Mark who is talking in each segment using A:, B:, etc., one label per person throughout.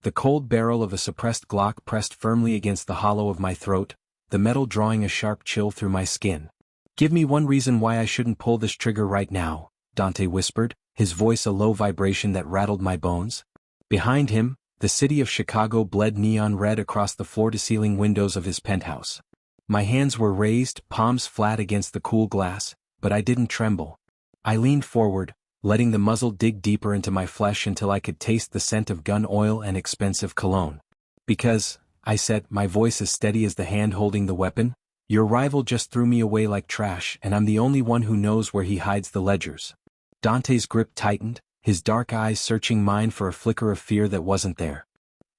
A: the cold barrel of a suppressed Glock pressed firmly against the hollow of my throat, the metal drawing a sharp chill through my skin. "Give me one reason why I shouldn't pull this trigger right now," Dante whispered, his voice a low vibration that rattled my bones. Behind him, the city of Chicago bled neon red across the floor-to-ceiling windows of his penthouse. My hands were raised, palms flat against the cool glass, but I didn't tremble. I leaned forward, letting the muzzle dig deeper into my flesh until I could taste the scent of gun oil and expensive cologne. "Because," I said, my voice as steady as the hand holding the weapon, "your rival just threw me away like trash and I'm the only one who knows where he hides the ledgers." Dante's grip tightened, his dark eyes searching mine for a flicker of fear that wasn't there.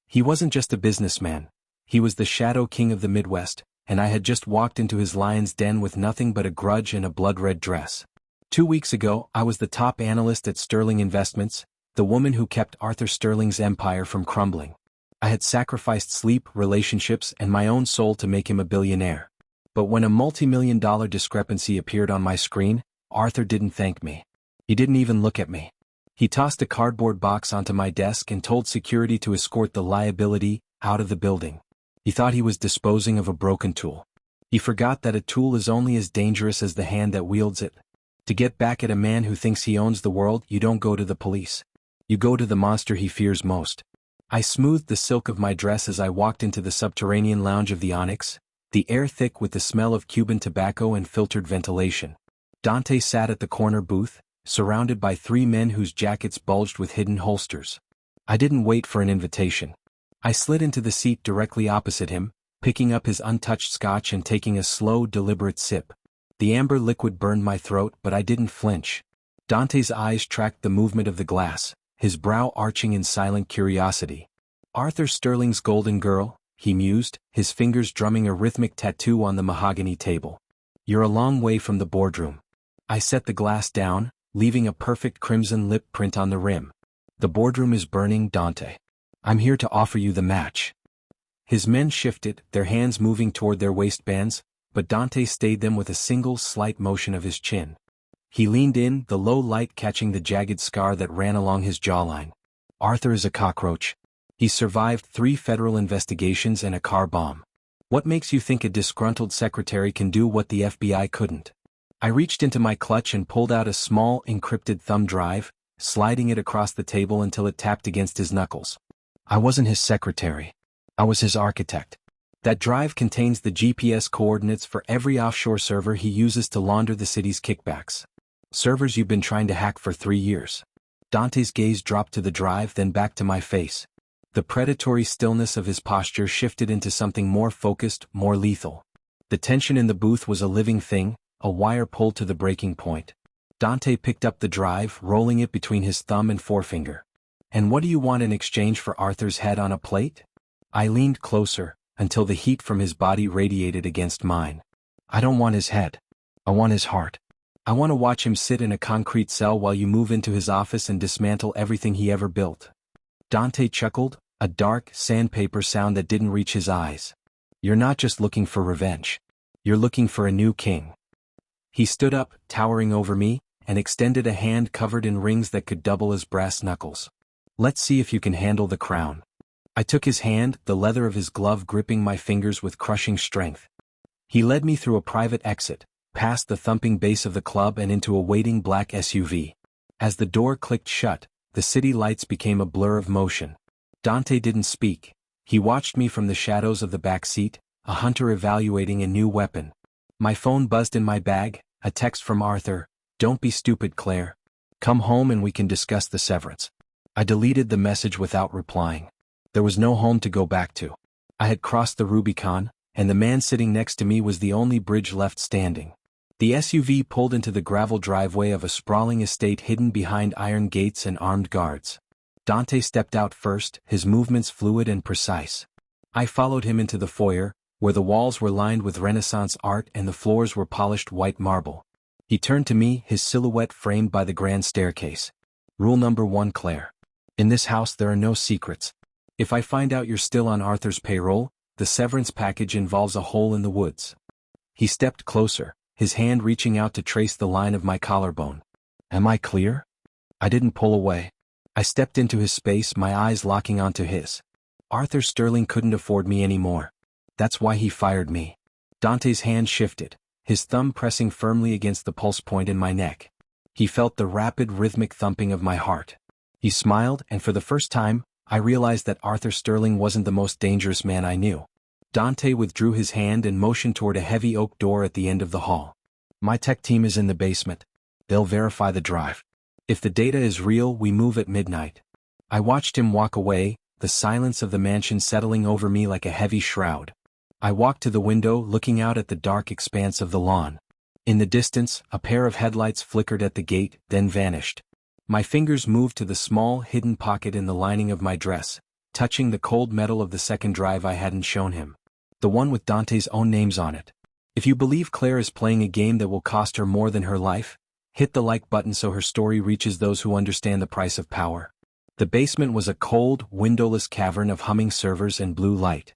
A: He wasn't just a businessman. He was the Shadow King of the Midwest, and I had just walked into his lion's den with nothing but a grudge and a blood-red dress. 2 weeks ago, I was the top analyst at Sterling Investments, the woman who kept Arthur Sterling's empire from crumbling. I had sacrificed sleep, relationships, and my own soul to make him a billionaire. But when a multi-million-dollar discrepancy appeared on my screen, Arthur didn't thank me. He didn't even look at me. He tossed a cardboard box onto my desk and told security to escort the liability out of the building. He thought he was disposing of a broken tool. He forgot that a tool is only as dangerous as the hand that wields it. To get back at a man who thinks he owns the world, you don't go to the police. You go to the monster he fears most. I smoothed the silk of my dress as I walked into the subterranean lounge of the Onyx, the air thick with the smell of Cuban tobacco and filtered ventilation. Dante sat at the corner booth, surrounded by 3 men whose jackets bulged with hidden holsters. I didn't wait for an invitation. I slid into the seat directly opposite him, picking up his untouched scotch and taking a slow, deliberate sip. The amber liquid burned my throat, but I didn't flinch. Dante's eyes tracked the movement of the glass, his brow arching in silent curiosity. "Arthur Sterling's golden girl," he mused, his fingers drumming a rhythmic tattoo on the mahogany table. "You're a long way from the boardroom." I set the glass down, leaving a perfect crimson lip print on the rim. "The boardroom is burning, Dante. I'm here to offer you the match." His men shifted, their hands moving toward their waistbands, but Dante stayed them with a single slight motion of his chin. He leaned in, the low light catching the jagged scar that ran along his jawline. "Arthur is a cockroach. He survived 3 federal investigations and a car bomb. What makes you think a disgruntled secretary can do what the FBI couldn't?" I reached into my clutch and pulled out a small, encrypted thumb drive, sliding it across the table until it tapped against his knuckles. "I wasn't his secretary. I was his architect. That drive contains the GPS coordinates for every offshore server he uses to launder the city's kickbacks. Servers you've been trying to hack for 3 years." Dante's gaze dropped to the drive, then back to my face. The predatory stillness of his posture shifted into something more focused, more lethal. The tension in the booth was a living thing, a wire pulled to the breaking point. Dante picked up the drive, rolling it between his thumb and forefinger. "And what do you want in exchange for Arthur's head on a plate?" I leaned closer, until the heat from his body radiated against mine. "I don't want his head. I want his heart. I want to watch him sit in a concrete cell while you move into his office and dismantle everything he ever built." Dante chuckled, a dark, sandpaper sound that didn't reach his eyes. "You're not just looking for revenge. You're looking for a new king." He stood up, towering over me, and extended a hand covered in rings that could double as brass knuckles. "Let's see if you can handle the crown." I took his hand, the leather of his glove gripping my fingers with crushing strength. He led me through a private exit, past the thumping bass of the club and into a waiting black SUV. As the door clicked shut, the city lights became a blur of motion. Dante didn't speak. He watched me from the shadows of the back seat, a hunter evaluating a new weapon. My phone buzzed in my bag, a text from Arthur. "Don't be stupid, Claire. Come home and we can discuss the severance." I deleted the message without replying. There was no home to go back to. I had crossed the Rubicon, and the man sitting next to me was the only bridge left standing. The SUV pulled into the gravel driveway of a sprawling estate hidden behind iron gates and armed guards. Dante stepped out first, his movements fluid and precise. I followed him into the foyer, where the walls were lined with Renaissance art and the floors were polished white marble. He turned to me, his silhouette framed by the grand staircase. "Rule number 1, Claire. In this house there are no secrets. If I find out you're still on Arthur's payroll, the severance package involves a hole in the woods." He stepped closer, his hand reaching out to trace the line of my collarbone. "Am I clear?" I didn't pull away. I stepped into his space, my eyes locking onto his. Arthur Sterling couldn't afford me anymore. That's why he fired me. Dante's hand shifted, his thumb pressing firmly against the pulse point in my neck. He felt the rapid rhythmic thumping of my heart. He smiled, and for the first time, I realized that Arthur Sterling wasn't the most dangerous man I knew. Dante withdrew his hand and motioned toward a heavy oak door at the end of the hall. My tech team is in the basement. They'll verify the drive. If the data is real, we move at midnight. I watched him walk away, the silence of the mansion settling over me like a heavy shroud. I walked to the window, looking out at the dark expanse of the lawn. In the distance, a pair of headlights flickered at the gate, then vanished. My fingers moved to the small, hidden pocket in the lining of my dress, touching the cold metal of the second drive I hadn't shown him. The one with Dante's own names on it. If you believe Claire is playing a game that will cost her more than her life, hit the like button so her story reaches those who understand the price of power. The basement was a cold, windowless cavern of humming servers and blue light.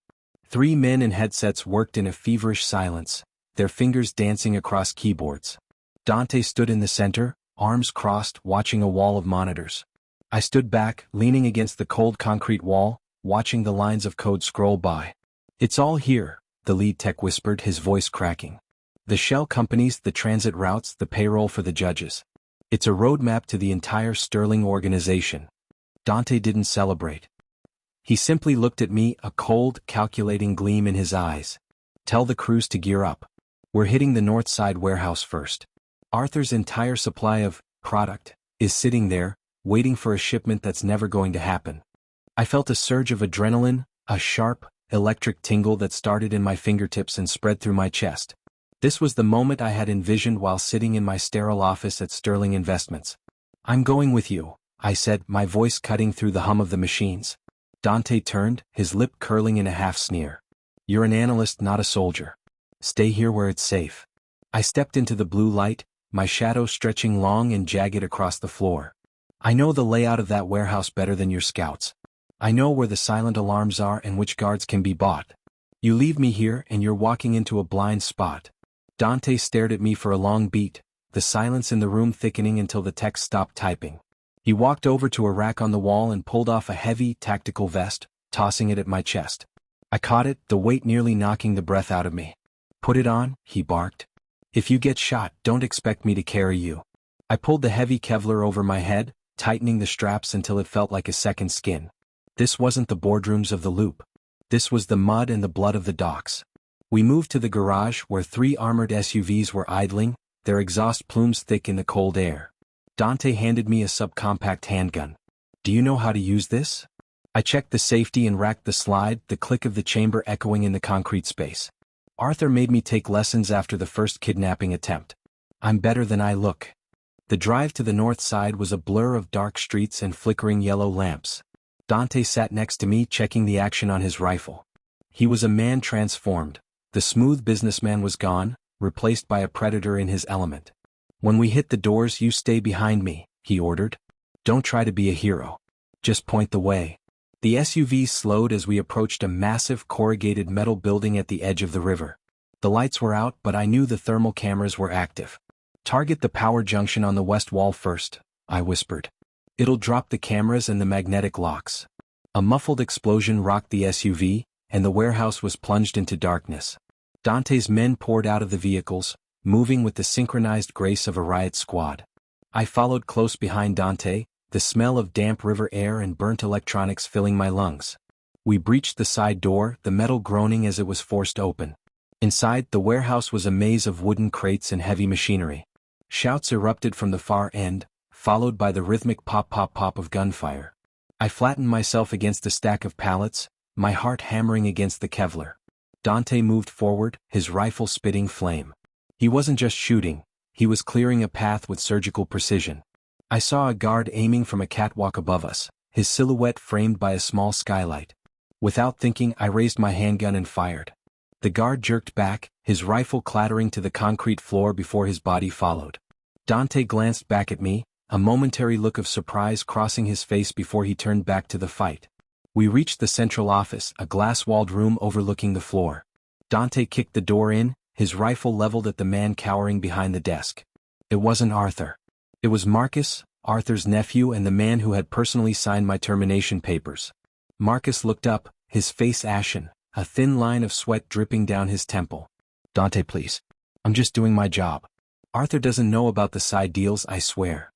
A: 3 men in headsets worked in a feverish silence, their fingers dancing across keyboards. Dante stood in the center, arms crossed, watching a wall of monitors. I stood back, leaning against the cold concrete wall, watching the lines of code scroll by. "It's all here," the lead tech whispered, his voice cracking. "The shell companies, the transit routes, the payroll for the judges. It's a roadmap to the entire Sterling organization." Dante didn't celebrate. He simply looked at me, a cold, calculating gleam in his eyes. "Tell the crews to gear up. We're hitting the north side warehouse first. Arthur's entire supply of product is sitting there, waiting for a shipment that's never going to happen." I felt a surge of adrenaline, a sharp, electric tingle that started in my fingertips and spread through my chest. This was the moment I had envisioned while sitting in my sterile office at Sterling Investments. "I'm going with you," I said, my voice cutting through the hum of the machines. Dante turned, his lip curling in a half-sneer. "You're an analyst, not a soldier. Stay here where it's safe." I stepped into the blue light, my shadow stretching long and jagged across the floor. "I know the layout of that warehouse better than your scouts. I know where the silent alarms are and which guards can be bought. You leave me here and you're walking into a blind spot." Dante stared at me for a long beat, the silence in the room thickening until the text stopped typing. He walked over to a rack on the wall and pulled off a heavy, tactical vest, tossing it at my chest. I caught it, the weight nearly knocking the breath out of me. "Put it on," he barked. "If you get shot, don't expect me to carry you." I pulled the heavy Kevlar over my head, tightening the straps until it felt like a second skin. This wasn't the boardrooms of the Loop. This was the mud and the blood of the docks. We moved to the garage where 3 armored SUVs were idling, their exhaust plumes thick in the cold air. Dante handed me a subcompact handgun. "Do you know how to use this?" I checked the safety and racked the slide, the click of the chamber echoing in the concrete space. "Arthur made me take lessons after the first kidnapping attempt. I'm better than I look." The drive to the north side was a blur of dark streets and flickering yellow lamps. Dante sat next to me, checking the action on his rifle. He was a man transformed. The smooth businessman was gone, replaced by a predator in his element. "When we hit the doors, you stay behind me," he ordered. "Don't try to be a hero. Just point the way." The SUV slowed as we approached a massive corrugated metal building at the edge of the river. The lights were out, but I knew the thermal cameras were active. "Target the power junction on the west wall first," I whispered. "It'll drop the cameras and the magnetic locks." A muffled explosion rocked the SUV, and the warehouse was plunged into darkness. Dante's men poured out of the vehicles, moving with the synchronized grace of a riot squad. I followed close behind Dante, the smell of damp river air and burnt electronics filling my lungs. We breached the side door, the metal groaning as it was forced open. Inside, the warehouse was a maze of wooden crates and heavy machinery. Shouts erupted from the far end, followed by the rhythmic pop-pop-pop of gunfire. I flattened myself against a stack of pallets, my heart hammering against the Kevlar. Dante moved forward, his rifle spitting flame. He wasn't just shooting, he was clearing a path with surgical precision. I saw a guard aiming from a catwalk above us, his silhouette framed by a small skylight. Without thinking, I raised my handgun and fired. The guard jerked back, his rifle clattering to the concrete floor before his body followed. Dante glanced back at me, a momentary look of surprise crossing his face before he turned back to the fight. We reached the central office, a glass-walled room overlooking the floor. Dante kicked the door in, his rifle leveled at the man cowering behind the desk. It wasn't Arthur. It was Marcus, Arthur's nephew and the man who had personally signed my termination papers. Marcus looked up, his face ashen, a thin line of sweat dripping down his temple. Dante, please. I'm just doing my job. Arthur doesn't know about the side deals, I swear.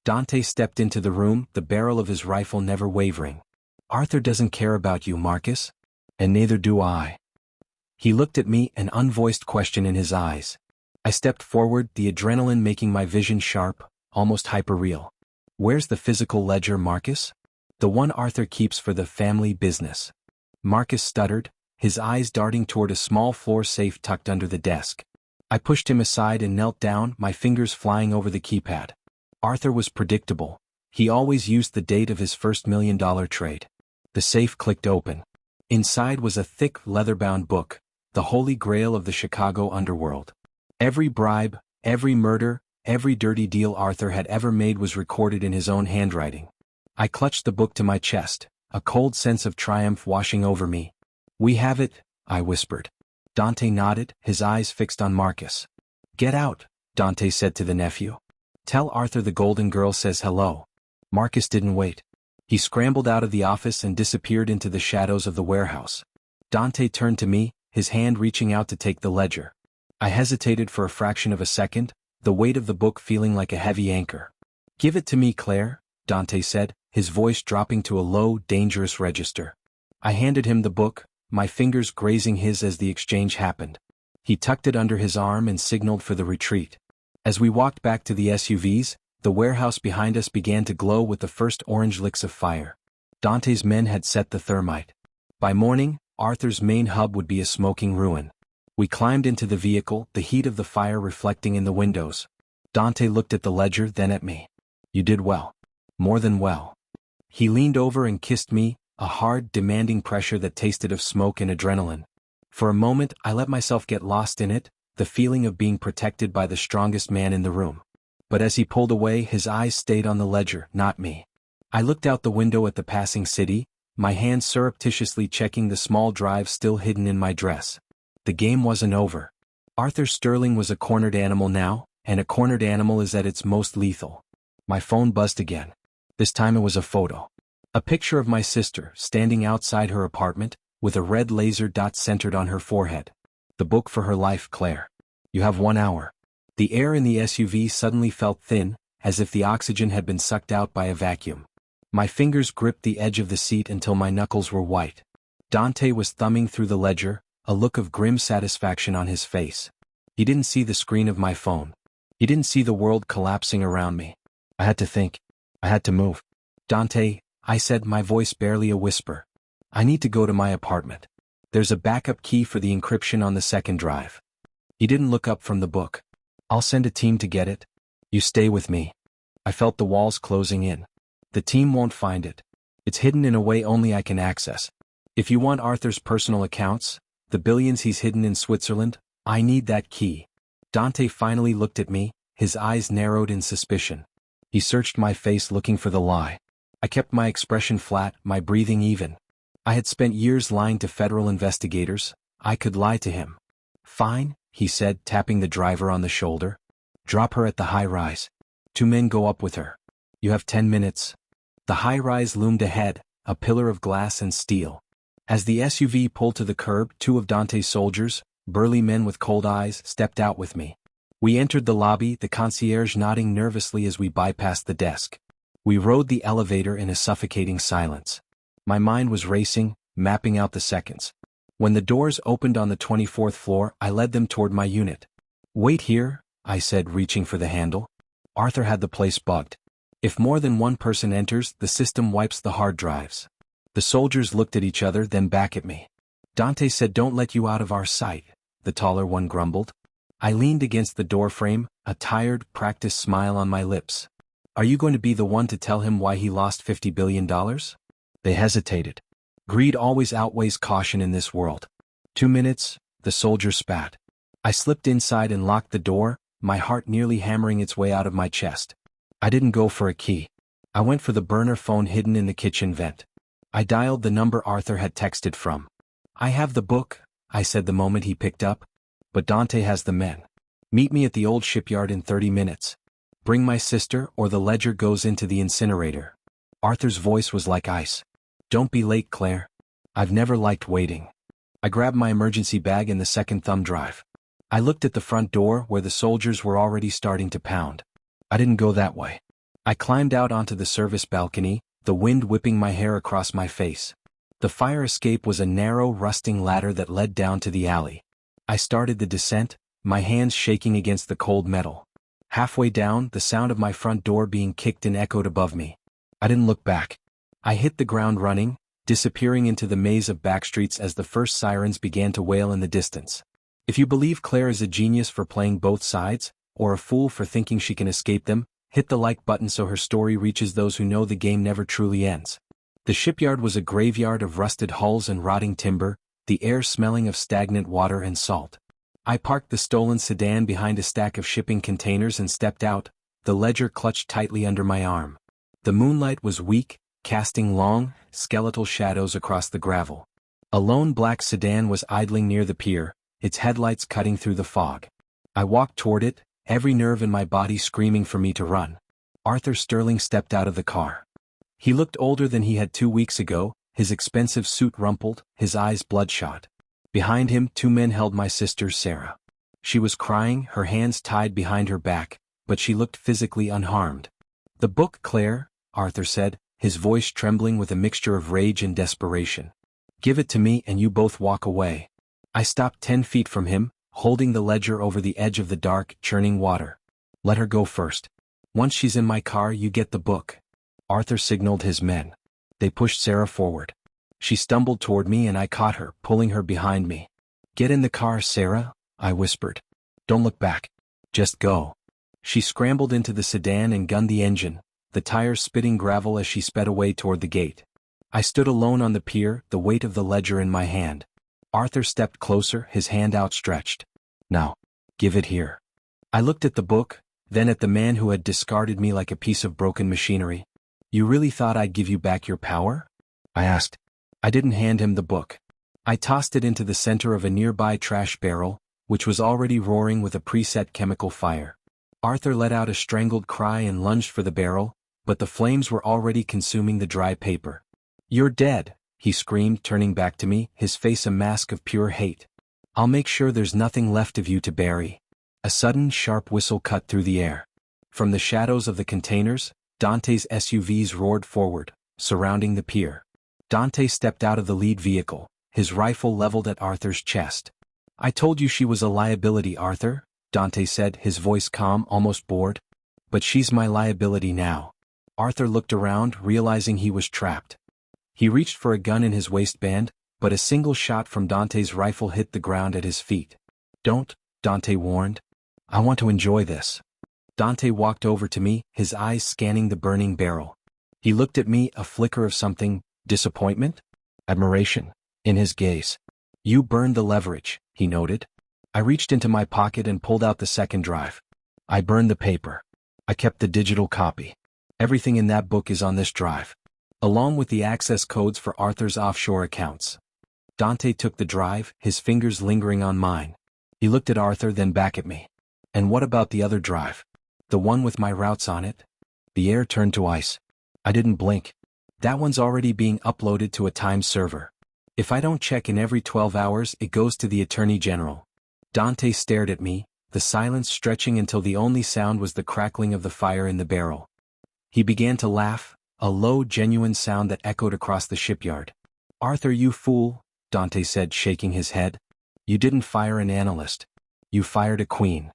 A: Dante stepped into the room, the barrel of his rifle never wavering. Arthur doesn't care about you, Marcus. And neither do I. He looked at me, an unvoiced question in his eyes. I stepped forward, the adrenaline making my vision sharp, almost hyperreal. Where's the physical ledger, Marcus? The one Arthur keeps for the family business. Marcus stuttered, his eyes darting toward a small floor safe tucked under the desk. I pushed him aside and knelt down, my fingers flying over the keypad. Arthur was predictable. He always used the date of his first $1 million trade. The safe clicked open. Inside was a thick, leather-bound book, the holy grail of the Chicago underworld. Every bribe, every murder, every dirty deal Arthur had ever made was recorded in his own handwriting. I clutched the book to my chest, a cold sense of triumph washing over me. We have it, I whispered. Dante nodded, his eyes fixed on Marcus. Get out, Dante said to the nephew. Tell Arthur the golden girl says hello. Marcus didn't wait. He scrambled out of the office and disappeared into the shadows of the warehouse. Dante turned to me, his hand reaching out to take the ledger. I hesitated for a fraction of a second, the weight of the book feeling like a heavy anchor. Give it to me, Claire, Dante said, his voice dropping to a low, dangerous register. I handed him the book, my fingers grazing his as the exchange happened. He tucked it under his arm and signaled for the retreat. As we walked back to the SUVs, the warehouse behind us began to glow with the first orange licks of fire. Dante's men had set the thermite. By morning, Arthur's main hub would be a smoking ruin. We climbed into the vehicle, the heat of the fire reflecting in the windows. Dante looked at the ledger, then at me. You did well. More than well. He leaned over and kissed me, a hard, demanding pressure that tasted of smoke and adrenaline. For a moment, I let myself get lost in it, the feeling of being protected by the strongest man in the room. But as he pulled away, his eyes stayed on the ledger, not me. I looked out the window at the passing city, my hand surreptitiously checking the small drive still hidden in my dress. The game wasn't over. Arthur Sterling was a cornered animal now, and a cornered animal is at its most lethal. My phone buzzed again. This time it was a photo. A picture of my sister, standing outside her apartment, with a red laser dot centered on her forehead. The book for her life, Claire. You have 1 hour. The air in the SUV suddenly felt thin, as if the oxygen had been sucked out by a vacuum. My fingers gripped the edge of the seat until my knuckles were white. Dante was thumbing through the ledger, a look of grim satisfaction on his face. He didn't see the screen of my phone. He didn't see the world collapsing around me. I had to think. I had to move. Dante, I said, my voice barely a whisper. I need to go to my apartment. There's a backup key for the encryption on the second drive. He didn't look up from the book. I'll send a team to get it. You stay with me. I felt the walls closing in. The team won't find it. It's hidden in a way only I can access. If you want Arthur's personal accounts, the billions he's hidden in Switzerland, I need that key. Dante finally looked at me, his eyes narrowed in suspicion. He searched my face looking for the lie. I kept my expression flat, my breathing even. I had spent years lying to federal investigators. I could lie to him. Fine, he said, tapping the driver on the shoulder. Drop her at the high-rise. 2 men go up with her. You have 10 minutes. The high-rise loomed ahead, a pillar of glass and steel. As the SUV pulled to the curb, 2 of Dante's soldiers, burly men with cold eyes, stepped out with me. We entered the lobby, the concierge nodding nervously as we bypassed the desk. We rode the elevator in a suffocating silence. My mind was racing, mapping out the seconds. When the doors opened on the 24th floor, I led them toward my unit. Wait here, I said, reaching for the handle. Arthur had the place bugged. If more than one person enters, the system wipes the hard drives. The soldiers looked at each other, then back at me. Dante said, don't let you out of our sight, the taller one grumbled. I leaned against the doorframe, a tired, practiced smile on my lips. Are you going to be the one to tell him why he lost $50 billion? They hesitated. Greed always outweighs caution in this world. 2 minutes, the soldier spat. I slipped inside and locked the door, my heart nearly hammering its way out of my chest. I didn't go for a key. I went for the burner phone hidden in the kitchen vent. I dialed the number Arthur had texted from. I have the book, I said the moment he picked up. But Dante has the men. Meet me at the old shipyard in 30 minutes. Bring my sister or the ledger goes into the incinerator. Arthur's voice was like ice. Don't be late, Claire. I've never liked waiting. I grabbed my emergency bag and the second thumb drive. I looked at the front door where the soldiers were already starting to pound. I didn't go that way. I climbed out onto the service balcony, the wind whipping my hair across my face. The fire escape was a narrow, rusting ladder that led down to the alley. I started the descent, my hands shaking against the cold metal. Halfway down, the sound of my front door being kicked in echoed above me. I didn't look back. I hit the ground running, disappearing into the maze of backstreets as the first sirens began to wail in the distance. If you believe Claire is a genius for playing both sides, or a fool for thinking she can escape them, hit the like button so her story reaches those who know the game never truly ends. The shipyard was a graveyard of rusted hulls and rotting timber, the air smelling of stagnant water and salt. I parked the stolen sedan behind a stack of shipping containers and stepped out, the ledger clutched tightly under my arm. The moonlight was weak, casting long, skeletal shadows across the gravel. A lone black sedan was idling near the pier, its headlights cutting through the fog. I walked toward it, every nerve in my body screaming for me to run. Arthur Sterling stepped out of the car. He looked older than he had 2 weeks ago, his expensive suit rumpled, his eyes bloodshot. Behind him, 2 men held my sister Sarah. She was crying, her hands tied behind her back, but she looked physically unharmed. "The book, Claire," Arthur said, his voice trembling with a mixture of rage and desperation. "Give it to me and you both walk away." I stopped 10 feet from him, holding the ledger over the edge of the dark, churning water. "Let her go first. Once she's in my car, you get the book." Arthur signaled his men. They pushed Sarah forward. She stumbled toward me and I caught her, pulling her behind me. "Get in the car, Sarah," I whispered. "Don't look back. Just go." She scrambled into the sedan and gunned the engine, the tires spitting gravel as she sped away toward the gate. I stood alone on the pier, the weight of the ledger in my hand. Arthur stepped closer, his hand outstretched. "Now, give it here." I looked at the book, then at the man who had discarded me like a piece of broken machinery. "You really thought I'd give you back your power?" I asked. I didn't hand him the book. I tossed it into the center of a nearby trash barrel, which was already roaring with a preset chemical fire. Arthur let out a strangled cry and lunged for the barrel, but the flames were already consuming the dry paper. "You're dead," he screamed, turning back to me, his face a mask of pure hate. "I'll make sure there's nothing left of you to bury." A sudden, sharp whistle cut through the air. From the shadows of the containers, Dante's SUVs roared forward, surrounding the pier. Dante stepped out of the lead vehicle, his rifle leveled at Arthur's chest. "I told you she was a liability, Arthur," Dante said, his voice calm, almost bored. "But she's my liability now." Arthur looked around, realizing he was trapped. He reached for a gun in his waistband, but a single shot from Dante's rifle hit the ground at his feet. "Don't," Dante warned. "I want to enjoy this." Dante walked over to me, his eyes scanning the burning barrel. He looked at me, a flicker of something, disappointment? Admiration, in his gaze. "You burned the leverage," he noted. I reached into my pocket and pulled out the second drive. "I burned the paper. I kept the digital copy. Everything in that book is on this drive, along with the access codes for Arthur's offshore accounts." Dante took the drive, his fingers lingering on mine. He looked at Arthur, then back at me. "And what about the other drive? The one with my routes on it?" The air turned to ice. I didn't blink. "That one's already being uploaded to a timed server. If I don't check in every 12 hours, it goes to the Attorney General." Dante stared at me, the silence stretching until the only sound was the crackling of the fire in the barrel. He began to laugh, a low, genuine sound that echoed across the shipyard. "Arthur, you fool," Dante said, shaking his head. "You didn't fire an analyst. You fired a queen."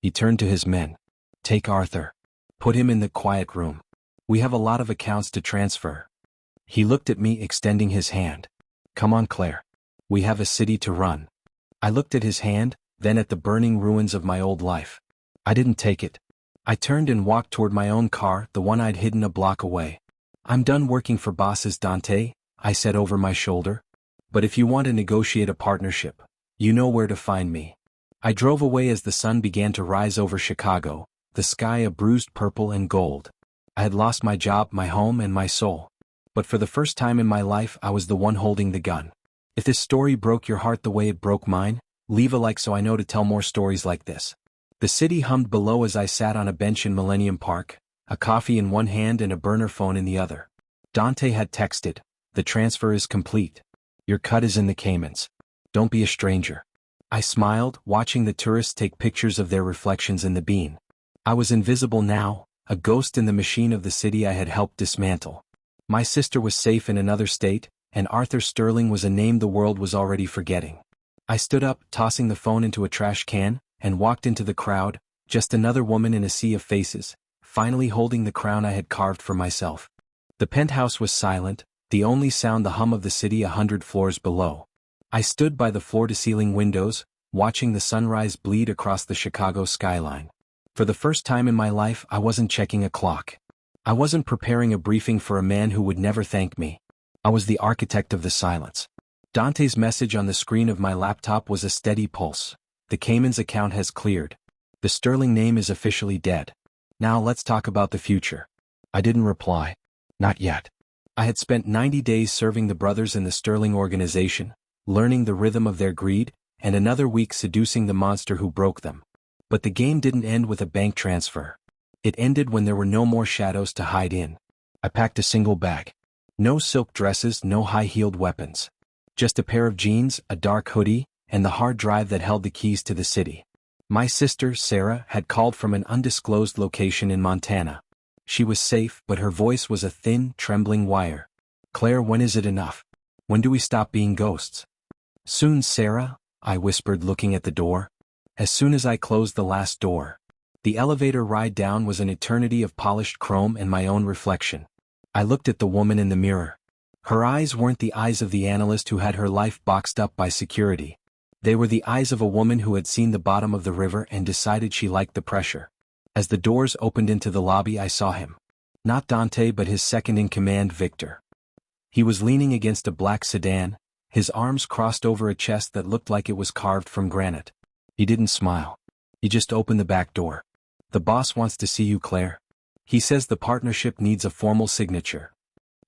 A: He turned to his men. "Take Arthur. Put him in the quiet room. We have a lot of accounts to transfer." He looked at me, extending his hand. "Come on, Claire. We have a city to run." I looked at his hand, then at the burning ruins of my old life. I didn't take it. I turned and walked toward my own car, the one I'd hidden a block away. "I'm done working for bosses, Dante," I said over my shoulder. "But if you want to negotiate a partnership, you know where to find me." I drove away as the sun began to rise over Chicago, the sky a bruised purple and gold. I had lost my job, my home, and my soul. But for the first time in my life, I was the one holding the gun. If this story broke your heart the way it broke mine, leave a like so I know to tell more stories like this. The city hummed below as I sat on a bench in Millennium Park, a coffee in one hand and a burner phone in the other. Dante had texted, "The transfer is complete." Your cut is in the Caymans. Don't be a stranger. I smiled, watching the tourists take pictures of their reflections in the bean. I was invisible now, a ghost in the machine of the city I had helped dismantle. My sister was safe in another state, and Arthur Sterling was a name the world was already forgetting. I stood up, tossing the phone into a trash can, and walked into the crowd, just another woman in a sea of faces, finally holding the crown I had carved for myself. The penthouse was silent, the only sound the hum of the city 100 floors below. I stood by the floor-to-ceiling windows, watching the sunrise bleed across the Chicago skyline. For the first time in my life, I wasn't checking a clock. I wasn't preparing a briefing for a man who would never thank me. I was the architect of the silence. Dante's message on the screen of my laptop was a steady pulse. The Cayman's account has cleared. The Sterling name is officially dead. Now let's talk about the future. I didn't reply. Not yet. I had spent 90 days serving the brothers in the Sterling organization, learning the rhythm of their greed, and another week seducing the monster who broke them. But the game didn't end with a bank transfer. It ended when there were no more shadows to hide in. I packed a single bag. No silk dresses, no high-heeled weapons. Just a pair of jeans, a dark hoodie, and the hard drive that held the keys to the city. My sister, Sarah, had called from an undisclosed location in Montana. She was safe, but her voice was a thin, trembling wire. "Claire, when is it enough? When do we stop being ghosts?" "Soon, Sarah," I whispered, looking at the door. As soon as I closed the last door. The elevator ride down was an eternity of polished chrome and my own reflection. I looked at the woman in the mirror. Her eyes weren't the eyes of the analyst who had her life boxed up by security. They were the eyes of a woman who had seen the bottom of the river and decided she liked the pressure. As the doors opened into the lobby, I saw him. Not Dante, but his second-in-command, Victor. He was leaning against a black sedan, his arms crossed over a chest that looked like it was carved from granite. He didn't smile. He just opened the back door. "The boss wants to see you, Claire. He says the partnership needs a formal signature."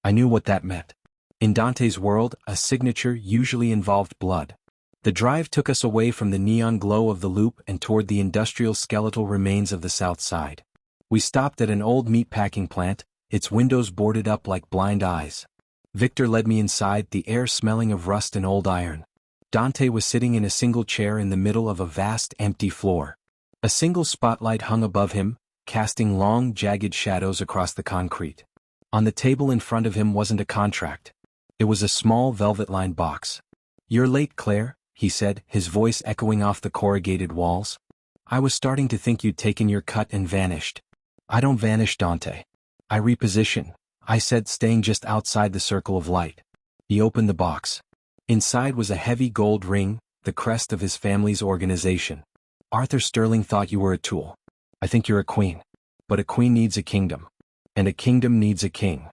A: I knew what that meant. In Dante's world, a signature usually involved blood. The drive took us away from the neon glow of the loop and toward the industrial skeletal remains of the South Side. We stopped at an old meatpacking plant, its windows boarded up like blind eyes. Victor led me inside, the air smelling of rust and old iron. Dante was sitting in a single chair in the middle of a vast, empty floor. A single spotlight hung above him, casting long, jagged shadows across the concrete. On the table in front of him wasn't a contract. It was a small velvet-lined box. "You're late, Claire," he said, his voice echoing off the corrugated walls. "I was starting to think you'd taken your cut and vanished." "I don't vanish, Dante. I reposition," I said, staying just outside the circle of light. He opened the box. Inside was a heavy gold ring, the crest of his family's organization. "Arthur Sterling thought you were a tool. I think you're a queen. But a queen needs a kingdom. And a kingdom needs a king."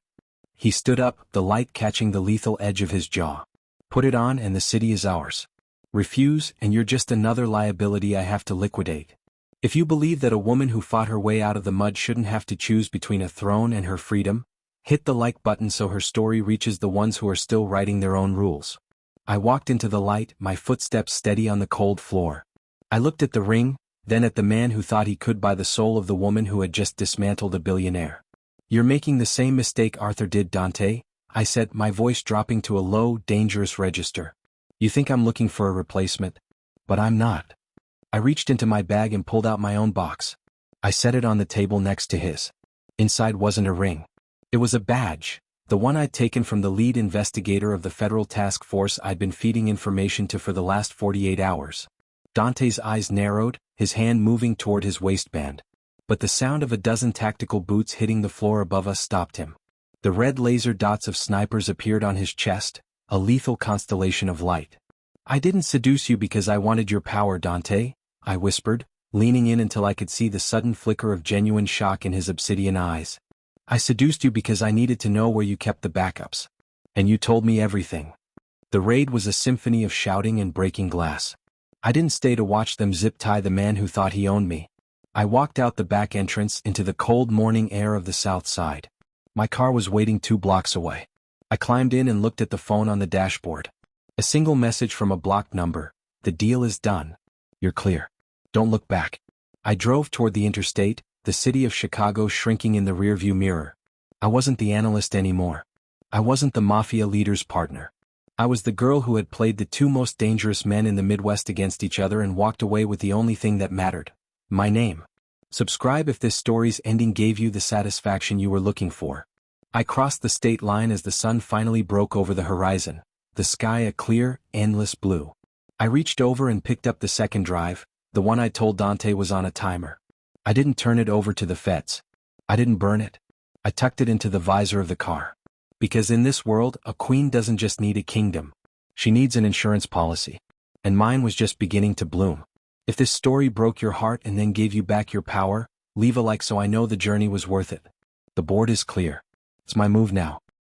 A: He stood up, the light catching the lethal edge of his jaw. "Put it on and the city is ours. Refuse and you're just another liability I have to liquidate. If you believe that a woman who fought her way out of the mud shouldn't have to choose between a throne and her freedom, hit the like button so her story reaches the ones who are still writing their own rules." I walked into the light, my footsteps steady on the cold floor. I looked at the ring, then at the man who thought he could buy the soul of the woman who had just dismantled a billionaire. "You're making the same mistake Arthur did, Dante," I said, my voice dropping to a low, dangerous register. "You think I'm looking for a replacement? But I'm not." I reached into my bag and pulled out my own box. I set it on the table next to his. Inside wasn't a ring. It was a badge, the one I'd taken from the lead investigator of the federal task force I'd been feeding information to for the last 48 hours. Dante's eyes narrowed, his hand moving toward his waistband. But the sound of a dozen tactical boots hitting the floor above us stopped him. The red laser dots of snipers appeared on his chest, a lethal constellation of light. "I didn't seduce you because I wanted your power, Dante," I whispered, leaning in until I could see the sudden flicker of genuine shock in his obsidian eyes. "I seduced you because I needed to know where you kept the backups. And you told me everything." The raid was a symphony of shouting and breaking glass. I didn't stay to watch them zip-tie the man who thought he owned me. I walked out the back entrance into the cold morning air of the South Side. My car was waiting 2 blocks away. I climbed in and looked at the phone on the dashboard. A single message from a blocked number: "The deal is done. You're clear. Don't look back." I drove toward the interstate, the city of Chicago shrinking in the rearview mirror. I wasn't the analyst anymore. I wasn't the Mafia leader's partner. I was the girl who had played the two most dangerous men in the Midwest against each other and walked away with the only thing that mattered. My name. Subscribe if this story's ending gave you the satisfaction you were looking for. I crossed the state line as the sun finally broke over the horizon, the sky a clear, endless blue. I reached over and picked up the second drive, the one I told Dante was on a timer. I didn't turn it over to the feds. I didn't burn it. I tucked it into the visor of the car. Because in this world, a queen doesn't just need a kingdom. She needs an insurance policy. And mine was just beginning to bloom. If this story broke your heart and then gave you back your power, leave a like so I know the journey was worth it. The board is clear. It's my move now.